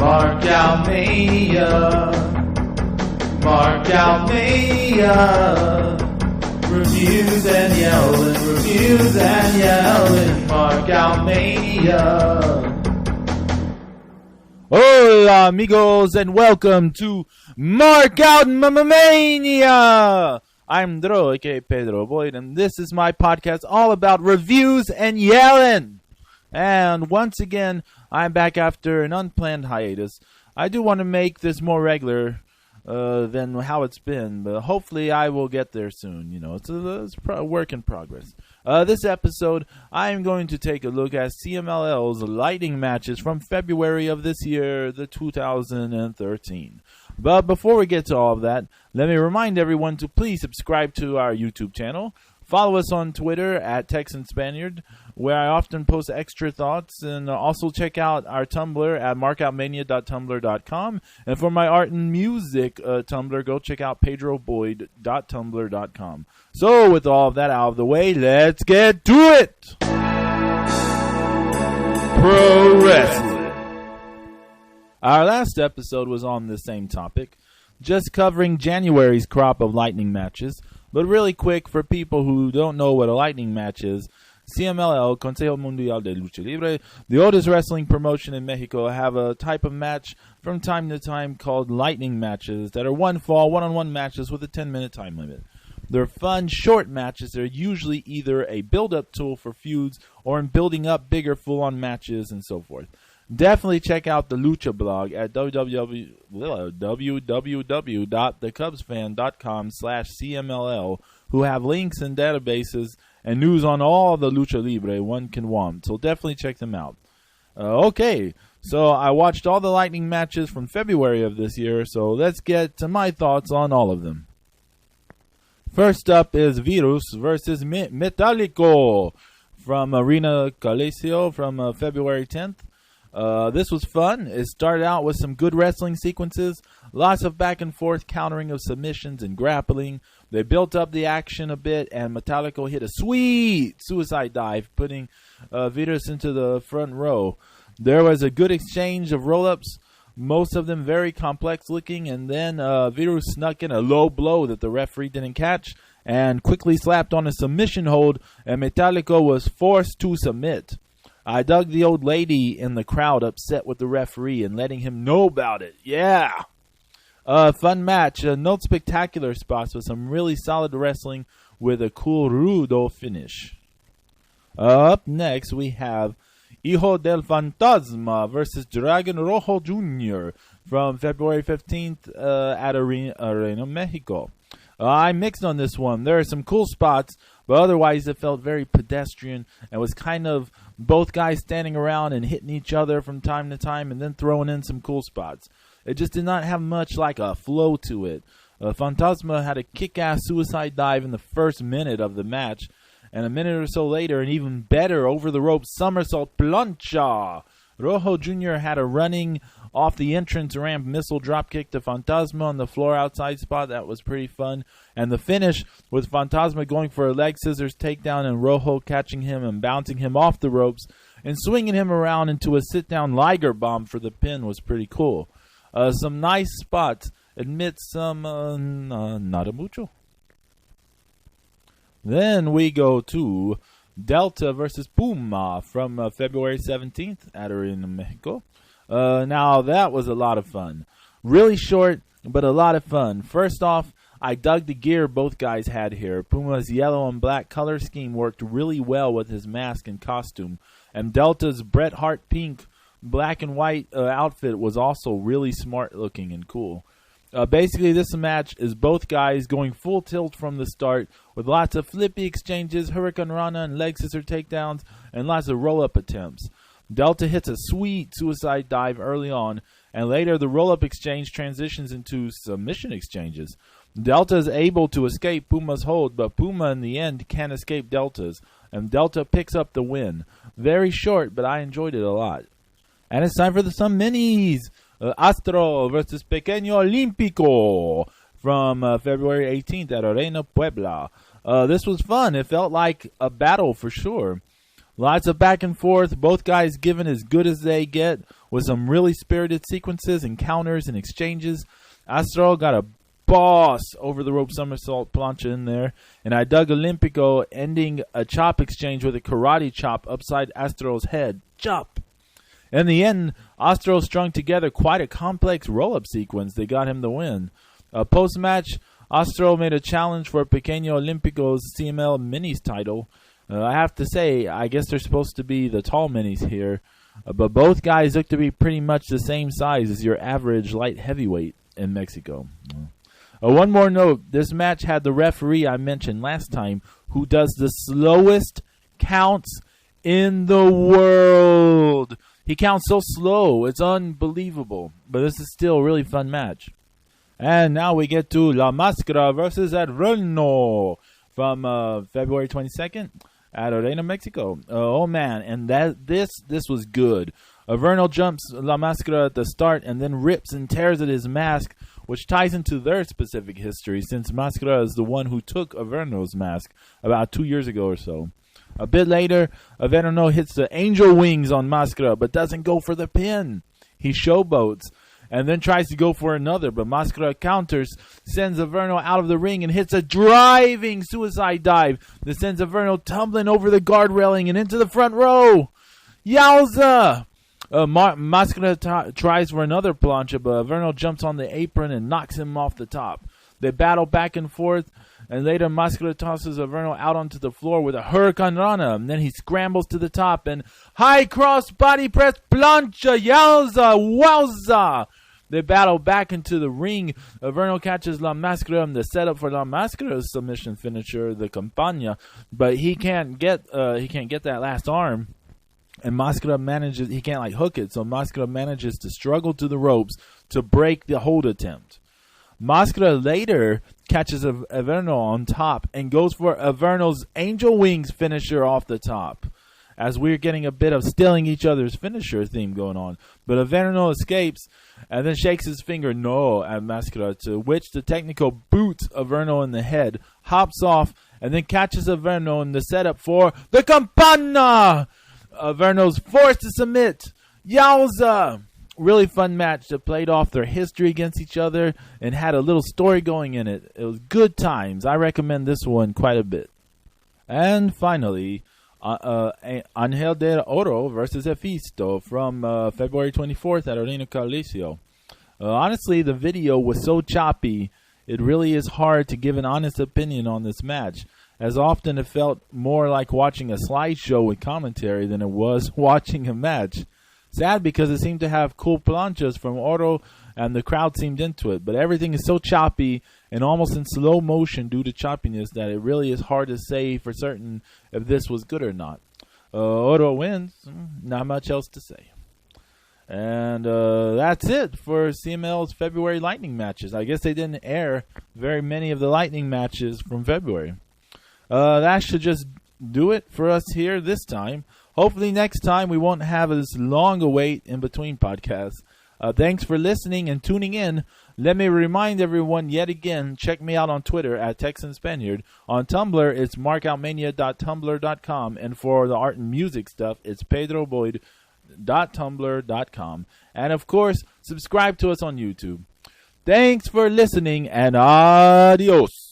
Mark out Mania. Mark out Mania. Reviews and yelling. Mark out Mania. Hola amigos and welcome to Mark Out Mania. I'm Dro, aka Pedro Boyd, and this is my podcast all about reviews and yelling. And once again, I'm back after an unplanned hiatus. I do want to make this more regular than how it's been, but hopefully I will get there soon. You know, it's a work in progress. This episode, I am going to take a look at CMLL's lightning matches from February of this year, the 2013. But before we get to all of that, let me remind everyone to please subscribe to our YouTube channel. Follow us on Twitter at Texan Spaniard, where I often post extra thoughts, and also check out our Tumblr at markoutmania.tumblr.com. And for my art and music Tumblr, go check out pedroboyd.tumblr.com. So with all of that out of the way, let's get to it! Pro Wrestling. Our last episode was on the same topic, just covering January's crop of lightning matches. But really quick, for people who don't know what a lightning match is, CMLL, Consejo Mundial de Lucha Libre, the oldest wrestling promotion in Mexico, have a type of match from time to time called lightning matches that are one-fall, one-on-one matches with a 10-minute time limit. They're fun, short matches. They're usually either a build-up tool for feuds or in building up bigger full-on matches and so forth. Definitely check out the Lucha blog at www.thecubsfan.com/CMLL, who have links and databases and news on all the Lucha Libre one can want. So definitely check them out. Okay, so I watched all the lightning matches from February of this year, so let's get to my thoughts on all of them. First up is Virus versus Metalico from Arena Coliseo from February 10th. This was fun. It started out with some good wrestling sequences, lots of back and forth countering of submissions and grappling. They built up the action a bit, and Metalico hit a sweet suicide dive, putting Virus into the front row. There was a good exchange of roll-ups, most of them very complex looking, and then Virus snuck in a low blow that the referee didn't catch and quickly slapped on a submission hold, and Metalico was forced to submit. I dug the old lady in the crowd upset with the referee and letting him know about it. Yeah! Fun match. No spectacular spots, but some really solid wrestling with a cool rudo finish. Up next, we have Hijo del Fantasma versus Dragon Rojo Jr. from February 15th at Arena, Mexico. I mixed on this one. There are some cool spots, but otherwise it felt very pedestrian and was kind of both guys standing around and hitting each other from time to time and then throwing in some cool spots. It just did not have much like a flow to it. Fantasma had a kick-ass suicide dive in the first minute of the match, and a minute or so later an even better over-the-rope somersault plancha. Rojo Jr. had a running off the entrance ramp missile dropkick to Fantasma on the floor outside spot. That was pretty fun. And the finish with Fantasma going for a leg scissors takedown and Rojo catching him and bouncing him off the ropes and swinging him around into a sit-down Liger bomb for the pin was pretty cool. Some nice spots. Admit some nada mucho. Then we go to Delta versus Puma from February 17th at Arena, Mexico. Now, that was a lot of fun. Really short, but a lot of fun. First off, I dug the gear both guys had here. Puma's yellow and black color scheme worked really well with his mask and costume. And Delta's Bret Hart pink, black and white outfit was also really smart looking and cool. Basically, this match is both guys going full tilt from the start with lots of flippy exchanges, Hurricane Rana and leg scissor takedowns, and lots of roll-up attempts. Delta hits a sweet suicide dive early on, and later the roll-up exchange transitions into submission exchanges. Delta is able to escape Puma's hold, but Puma in the end can't escape Delta's, and Delta picks up the win. Very short, but I enjoyed it a lot. And it's time for some minis. Astral versus Pequeno Olimpico from February 18th at Arena, Puebla. This was fun. It felt like a battle for sure. Lots of back and forth, both guys giving as good as they get, with some really spirited sequences, encounters, and exchanges. Astral got a boss over the rope somersault plancha in there, and I dug Olimpico ending a chop exchange with a karate chop upside Astral's head. Chop! In the end, Astral strung together quite a complex roll-up sequence that got him the win. Post-match, Astral made a challenge for Pequeno Olimpico's CML Minis title. I have to say, I guess they're supposed to be the tall minis here, but both guys look to be pretty much the same size as your average light heavyweight in Mexico. One more note, this match had the referee I mentioned last time, who does the slowest counts in the world. He counts so slow, it's unbelievable, but this is still a really fun match. And now we get to La Mascara versus Averno from February 22nd at Arena, Mexico. Oh man, and this was good. Averno jumps La Mascara at the start and then rips and tears at his mask, which ties into their specific history since Mascara is the one who took Averno's mask about 2 years ago or so. A bit later, Averno hits the angel wings on Mascara but doesn't go for the pin. He showboats and then tries to go for another, but Mascara counters, sends Averno out of the ring, and hits a driving suicide dive that sends Averno tumbling over the guard railing and into the front row. Yowza! Mascara tries for another plancha, but Averno jumps on the apron and knocks him off the top. They battle back and forth, and later Mascara tosses Averno out onto the floor with a Hurricane Rana, and then he scrambles to the top and high cross body press plancha. Yowza! Wowza! They battle back into the ring. Averno catches La Mascara in the setup for La Mascara's submission finisher, the Campana, but he can't get that last arm. And Mascara manages, he can't hook it, so Mascara manages to struggle to the ropes to break the hold attempt. Mascara later catches Averno on top and goes for Averno's Angel Wings finisher off the top, as we're getting a bit of stealing each other's finisher theme going on. But Averno escapes and then shakes his finger no at Mascara, to which the technical boots Averno in the head, hops off, and then catches Averno in the setup for the Campana. Averno's forced to submit. Yowza! Really fun match that played off their history against each other and had a little story going in it. It was good times. I recommend this one quite a bit. And finally, Angel de Oro versus Ephesto from February 24th at Arena Coliseo. Honestly, the video was so choppy, it really is hard to give an honest opinion on this match, as often it felt more like watching a slideshow with commentary than it was watching a match. Sad because it seemed to have cool planchas from Oro and the crowd seemed into it, but everything is so choppy and almost in slow motion due to choppiness that it really is hard to say for certain if this was good or not. Oro wins, not much else to say. And that's it for CML's February Lightning matches. I guess they didn't air very many of the Lightning matches from February. That should just do it for us here this time. Hopefully next time we won't have this long a wait in between podcasts. Thanks for listening and tuning in. Let me remind everyone yet again, check me out on Twitter at Texan Spaniard. On Tumblr, it's markoutmania.tumblr.com. And for the art and music stuff, it's pedroboyd.tumblr.com. And of course, subscribe to us on YouTube. Thanks for listening and adios.